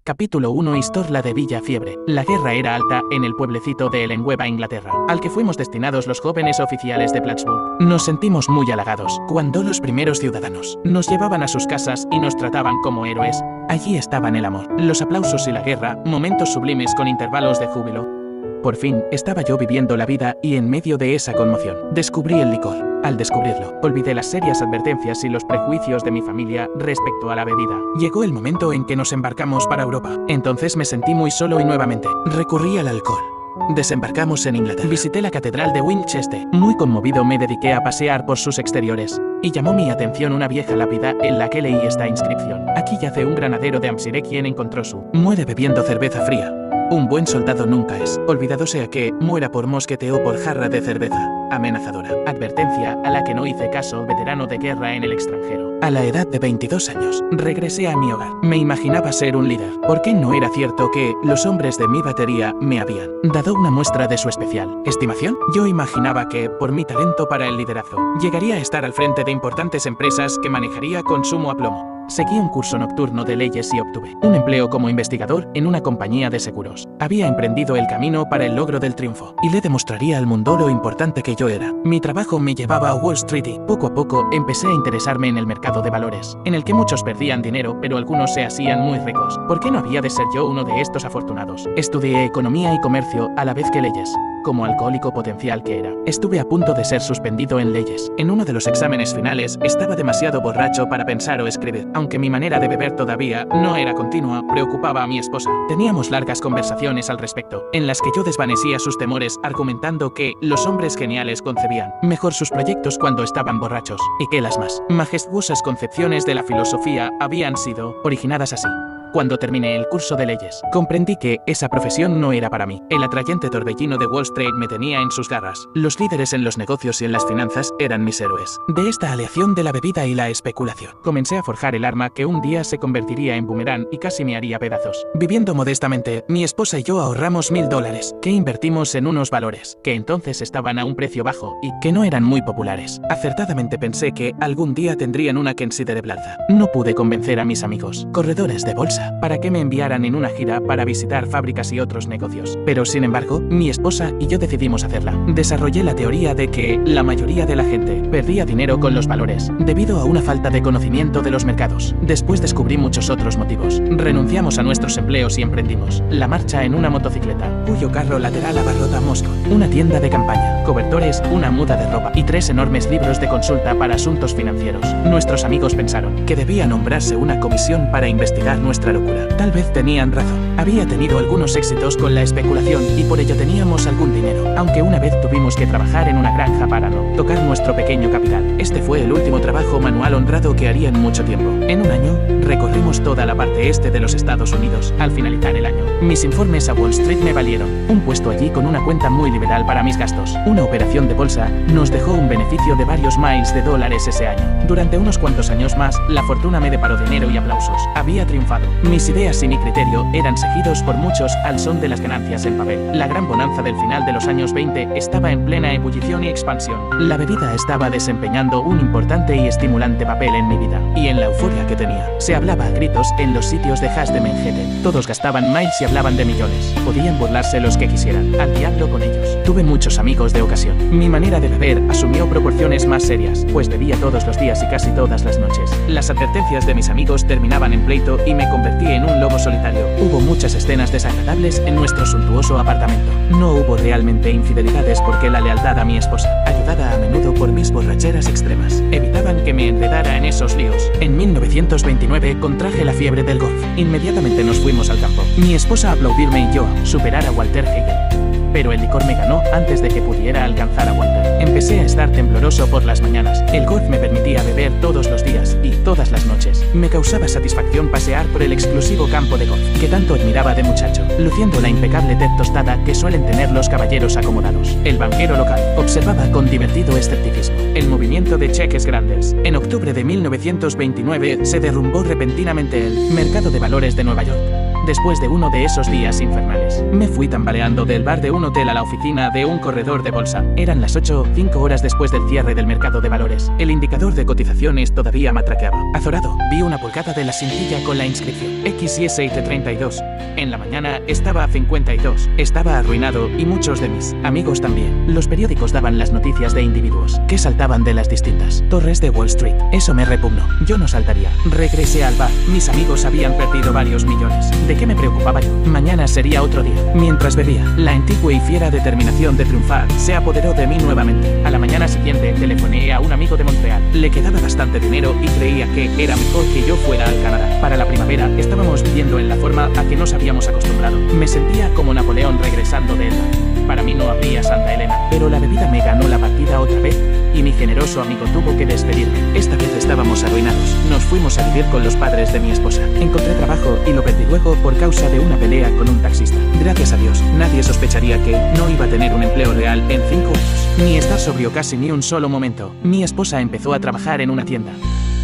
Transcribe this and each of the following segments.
Capítulo 1. Historla de Villa Fiebre. La guerra era alta en el pueblecito de en Nueva Inglaterra, al que fuimos destinados los jóvenes oficiales de Plattsburgh. Nos sentimos muy halagados cuando los primeros ciudadanos nos llevaban a sus casas y nos trataban como héroes. Allí estaban el amor, los aplausos y la guerra, momentos sublimes con intervalos de júbilo. Por fin, estaba yo viviendo la vida y en medio de esa conmoción, descubrí el licor. Al descubrirlo, olvidé las serias advertencias y los prejuicios de mi familia respecto a la bebida. Llegó el momento en que nos embarcamos para Europa. Entonces me sentí muy solo y nuevamente recurrí al alcohol. Desembarcamos en Inglaterra. Visité la catedral de Winchester. Muy conmovido me dediqué a pasear por sus exteriores. Y llamó mi atención una vieja lápida en la que leí esta inscripción: aquí yace un granadero de Hampshire quien encontró su muere bebiendo cerveza fría. Un buen soldado nunca es olvidado, sea que muera por mosquete o por jarra de cerveza amenazadora. Advertencia a la que no hice caso, veterano de guerra en el extranjero. A la edad de 22 años, regresé a mi hogar. Me imaginaba ser un líder. ¿Por qué no era cierto que los hombres de mi batería me habían dado una muestra de su especial estimación? Yo imaginaba que, por mi talento para el liderazgo, llegaría a estar al frente de importantes empresas que manejaría con sumo aplomo. Seguí un curso nocturno de leyes y obtuve un empleo como investigador en una compañía de seguros. Había emprendido el camino para el logro del triunfo y le demostraría al mundo lo importante que yo era. Mi trabajo me llevaba a Wall Street y, poco a poco, empecé a interesarme en el mercado de valores, en el que muchos perdían dinero, pero algunos se hacían muy ricos. ¿Por qué no había de ser yo uno de estos afortunados? Estudié economía y comercio a la vez que leyes. Como alcohólico potencial que era, estuve a punto de ser suspendido en leyes. En uno de los exámenes finales, estaba demasiado borracho para pensar o escribir. Aunque mi manera de beber todavía no era continua, preocupaba a mi esposa. Teníamos largas conversaciones al respecto, en las que yo desvanecía sus temores argumentando que los hombres geniales concebían mejor sus proyectos cuando estaban borrachos, y que las más majestuosas concepciones de la filosofía habían sido originadas así. Cuando terminé el curso de leyes, comprendí que esa profesión no era para mí. El atrayente torbellino de Wall Street me tenía en sus garras. Los líderes en los negocios y en las finanzas eran mis héroes. De esta aleación de la bebida y la especulación, comencé a forjar el arma que un día se convertiría en boomerang y casi me haría pedazos. Viviendo modestamente, mi esposa y yo ahorramos $1000, que invertimos en unos valores, que entonces estaban a un precio bajo y que no eran muy populares. Acertadamente pensé que algún día tendrían una considerableanza. No pude convencer a mis amigos, corredores de bolsa, para que me enviaran en una gira para visitar fábricas y otros negocios. Pero sin embargo, mi esposa y yo decidimos hacerla. Desarrollé la teoría de que la mayoría de la gente perdía dinero con los valores, debido a una falta de conocimiento de los mercados. Después descubrí muchos otros motivos. Renunciamos a nuestros empleos y emprendimos la marcha en una motocicleta, cuyo carro lateral abarrota Moscú, una tienda de campaña, cobertores, una muda de ropa y 3 enormes libros de consulta para asuntos financieros. Nuestros amigos pensaron que debía nombrarse una comisión para investigar nuestra locura. Tal vez tenían razón. Había tenido algunos éxitos con la especulación y por ello teníamos algún dinero, aunque una vez tuvimos que trabajar en una granja para no tocar nuestro pequeño capital. Este fue el último trabajo manual honrado que haría en mucho tiempo. En un año, recorrimos toda la parte este de los Estados Unidos. Al finalizar el año, mis informes a Wall Street me valieron un puesto allí con una cuenta muy liberal para mis gastos. Una operación de bolsa nos dejó un beneficio de varios miles de dólares ese año. Durante unos cuantos años más, la fortuna me deparó dinero y aplausos. Había triunfado. Mis ideas y mi criterio eran seguidos por muchos al son de las ganancias en papel. La gran bonanza del final de los años 20 estaba en plena ebullición y expansión. La bebida estaba desempeñando un importante y estimulante papel en mi vida y en la euforia que tenía. Se hablaba a gritos en los sitios de hash de Manhattan. Todos gastaban miles y hablaban de millones. Podían burlarse los que quisieran. Al diablo con ellos. Tuve muchos amigos de ocasión. Mi manera de beber asumió proporciones más serias, pues bebía todos los días y casi todas las noches. Las advertencias de mis amigos terminaban en pleito y me convertí en un lobo solitario. Hubo muchas escenas desagradables en nuestro suntuoso apartamento. No hubo realmente infidelidades porque la lealtad a mi esposa, ayudada a menudo por mis borracheras extremas, evitaban que me enredara en esos líos. En 1929 contraje la fiebre del golf. Inmediatamente nos fuimos al campo. Mi esposa a aplaudirme y yo a superar a Walter Hegel. Pero el licor me ganó antes de que pudiera alcanzar a Walter. Empecé a estar tembloroso por las mañanas. El golf me permitía beber todos los días y todas las noches. Me causaba satisfacción pasear por el exclusivo campo de golf, que tanto admiraba de muchacho, luciendo la impecable tez tostada que suelen tener los caballeros acomodados. El banquero local observaba con divertido escepticismo el movimiento de cheques grandes. En octubre de 1929 se derrumbó repentinamente el mercado de valores de Nueva York. Después de uno de esos días infernales, me fui tambaleando del bar de un hotel a la oficina de un corredor de bolsa. Eran las 8, 5 horas después del cierre del mercado de valores. El indicador de cotizaciones todavía matraqueaba. Azorado, vi una pulgada de la cintilla con la inscripción XYT 32. En la mañana estaba a 52. Estaba arruinado y muchos de mis amigos también. Los periódicos daban las noticias de individuos que saltaban de las distintas torres de Wall Street. Eso me repugnó. Yo no saltaría. Regresé al bar. Mis amigos habían perdido varios millones. ¿De qué me preocupaba yo? Mañana sería otro día. Mientras bebía, la antigua y fiera determinación de triunfar se apoderó de mí nuevamente. A la mañana siguiente telefoné a un amigo de Montreal. Le quedaba bastante dinero y creía que era mejor que yo fuera al Canadá. Para la primavera estábamos viviendo en la forma a que nos habíamos acostumbrado. Me sentía como Napoleón regresando de Elba. Para mí no habría Santa Elena, pero la bebida me ganó la partida otra vez y mi generoso amigo tuvo que despedirme. Esta vez estábamos arruinados. Nos fuimos a vivir con los padres de mi esposa. Encontré trabajo y lo perdí luego por causa de una pelea con un taxista. Gracias a Dios, nadie sospecharía que no iba a tener un empleo real en 5 años, ni estar sobrio casi ni un solo momento. Mi esposa empezó a trabajar en una tienda,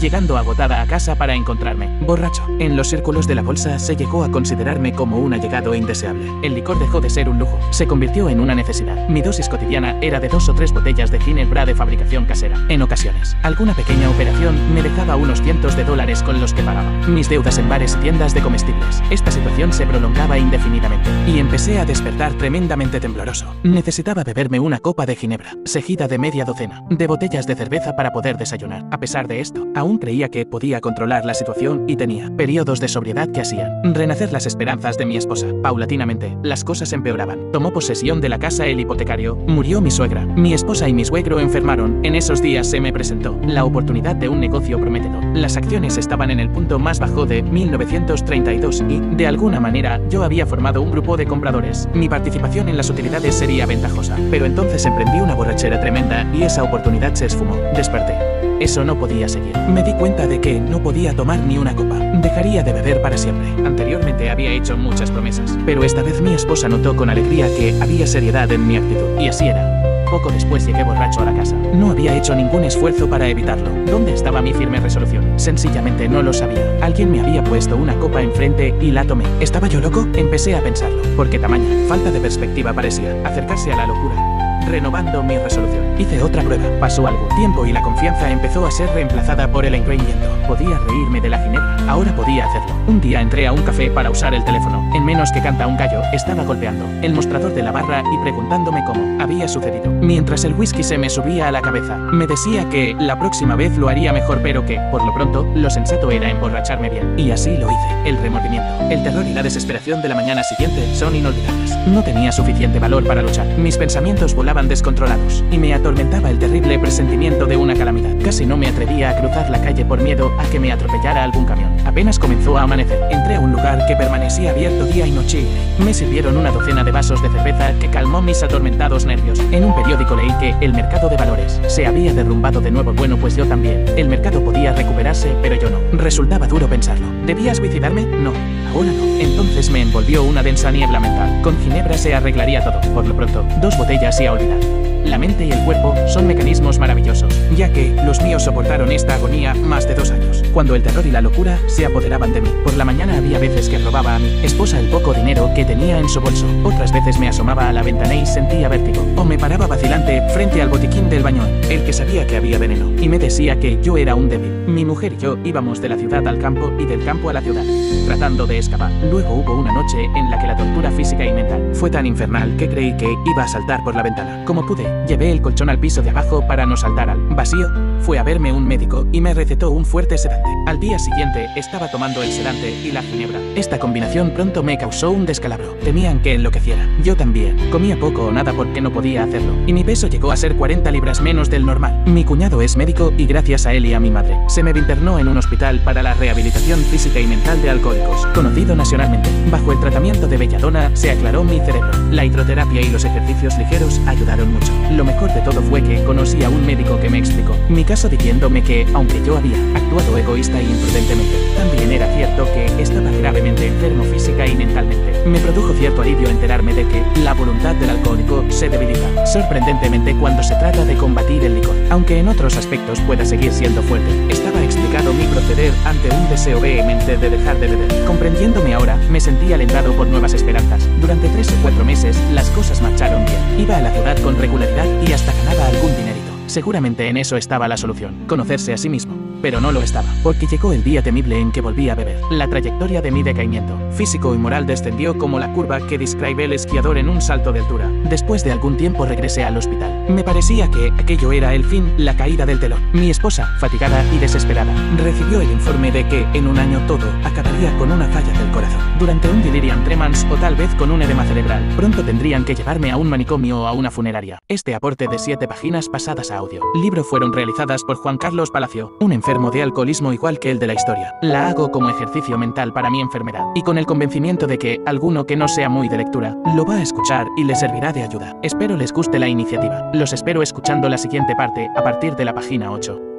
llegando agotada a casa para encontrarme borracho. En los círculos de la bolsa se llegó a considerarme como un allegado indeseable. El licor dejó de ser un lujo, se convirtió en una necesidad. Mi dosis cotidiana era de 2 o 3 botellas de ginebra de fabricación casera. En ocasiones, alguna pequeña operación me dejaba unos cientos de dólares con los que pagaba mis deudas en bares y tiendas de comestibles. Esta situación se prolongaba indefinidamente y empecé a despertar tremendamente tembloroso. Necesitaba beberme una copa de ginebra, seguida de media docena de botellas de cerveza para poder desayunar. A pesar de esto, aún creía que podía controlar la situación y tenía periodos de sobriedad que hacían renacer las esperanzas de mi esposa. Paulatinamente, las cosas empeoraban. Tomó posesión de la casa el hipotecario, murió mi suegra, mi esposa y mi suegro enfermaron. En esos días se me presentó la oportunidad de un negocio prometedor. Las acciones estaban en el punto más bajo de 1932 y, de alguna manera, yo había formado un grupo de compradores. Mi participación en las utilidades sería ventajosa, pero entonces emprendí una borrachera tremenda y esa oportunidad se esfumó. Desperté. Eso no podía seguir. Me di cuenta de que no podía tomar ni una copa. Dejaría de beber para siempre. Anteriormente había hecho muchas promesas, pero esta vez mi esposa notó con alegría que había seriedad en mi actitud, y así era. Poco después llegué borracho a la casa. No había hecho ningún esfuerzo para evitarlo. ¿Dónde estaba mi firme resolución? Sencillamente no lo sabía. Alguien me había puesto una copa enfrente y la tomé. ¿Estaba yo loco? Empecé a pensarlo. Porque tamaña falta de perspectiva parecía acercarse a la locura. Renovando mi resolución, hice otra prueba. Pasó algún tiempo y la confianza empezó a ser reemplazada por el engreimiento. Podía reírme de la ginebra. Ahora podía hacerlo. Un día entré a un café para usar el teléfono. En menos que canta un gallo, estaba golpeando el mostrador de la barra y preguntándome cómo había sucedido. Mientras el whisky se me subía a la cabeza, me decía que la próxima vez lo haría mejor, pero que, por lo pronto, lo sensato era emborracharme bien. Y así lo hice. El remordimiento, el terror y la desesperación de la mañana siguiente son inolvidables. No tenía suficiente valor para luchar. Mis pensamientos volaban descontrolados y me atormentaba el terrible presentimiento de una calamidad. Casi no me atrevía a cruzar la calle por miedo a que me atropellara algún camión. Apenas comenzó a amanecer, entré a un lugar que permanecía abierto día y noche. Me sirvieron una docena de vasos de cerveza que calmó mis atormentados nervios. En un periódico leí que el mercado de valores se había derrumbado de nuevo. Bueno, pues yo también. El mercado podía recuperarse, pero yo no. Resultaba duro pensarlo. ¿Debía suicidarme? No. Ahora no. Entonces me envolvió una densa niebla mental. Con ginebra se arreglaría todo. Por lo pronto, 2 botellas y a olvidar. La mente y el cuerpo son mecanismos maravillosos, ya que los míos soportaron esta agonía más de 2 años, cuando el terror y la locura se apoderaban de mí. Por la mañana había veces que robaba a mi esposa el poco dinero que tenía en su bolso. Otras veces me asomaba a la ventana y sentía vértigo, o me paraba vacilante frente al botiquín del bañón, el que sabía que había veneno, y me decía que yo era un débil. Mi mujer y yo íbamos de la ciudad al campo y del campo a la ciudad, tratando de escapar. Luego hubo una noche en la que la tortura física y mental fue tan infernal que creí que iba a saltar por la ventana. Como pude, llevé el colchón al piso de abajo para no saltar al vacío. Fue a verme un médico y me recetó un fuerte sedante. Al día siguiente estaba tomando el sedante y la ginebra. Esta combinación pronto me causó un descalabro. Temían que enloqueciera. Yo también. Comía poco o nada porque no podía hacerlo. Y mi peso llegó a ser 40 libras menos del normal. Mi cuñado es médico y gracias a él y a mi madre, se me internó en un hospital para la rehabilitación física y mental de alcohólicos, conocido nacionalmente. Bajo el tratamiento de belladona se aclaró mi cerebro. La hidroterapia y los ejercicios ligeros ayudaron mucho. Lo mejor de todo fue que conocí a un médico que me explicó mi caso diciéndome que, aunque yo había actuado egoísta e imprudentemente, también era cierto que estaba gravemente enfermo física y mentalmente. Me produjo cierto alivio enterarme de que la voluntad del alcohólico se debilita, sorprendentemente cuando se trata de combatir el licor, aunque en otros aspectos pueda seguir siendo fuerte. Estaba explicado mi proceder ante un deseo vehemente de dejar de beber. Comprendiéndome ahora, me sentí alentado por nuevas esperanzas. Durante 3 o 4 meses, las cosas marcharon bien. Iba a la ciudad con regularidad y hasta ganaba algún dinerito. Seguramente en eso estaba la solución, conocerse a sí mismo. Pero no lo estaba, porque llegó el día temible en que volví a beber. La trayectoria de mi decaimiento físico y moral descendió como la curva que describe el esquiador en un salto de altura. Después de algún tiempo regresé al hospital. Me parecía que aquello era el fin, la caída del telón. Mi esposa, fatigada y desesperada, recibió el informe de que en un año todo acabaría con una falla del corazón, durante un delirium tremens o tal vez con un edema cerebral. Pronto tendrían que llevarme a un manicomio o a una funeraria. Este aporte de 7 páginas pasadas a audio libro fueron realizadas por Juan Carlos Palacio, un enfermo de alcoholismo igual que el de la historia. La hago como ejercicio mental para mi enfermedad y con el convencimiento de que alguno que no sea muy de lectura lo va a escuchar y le servirá de ayuda. Espero les guste la iniciativa. Los espero escuchando la siguiente parte a partir de la página 8.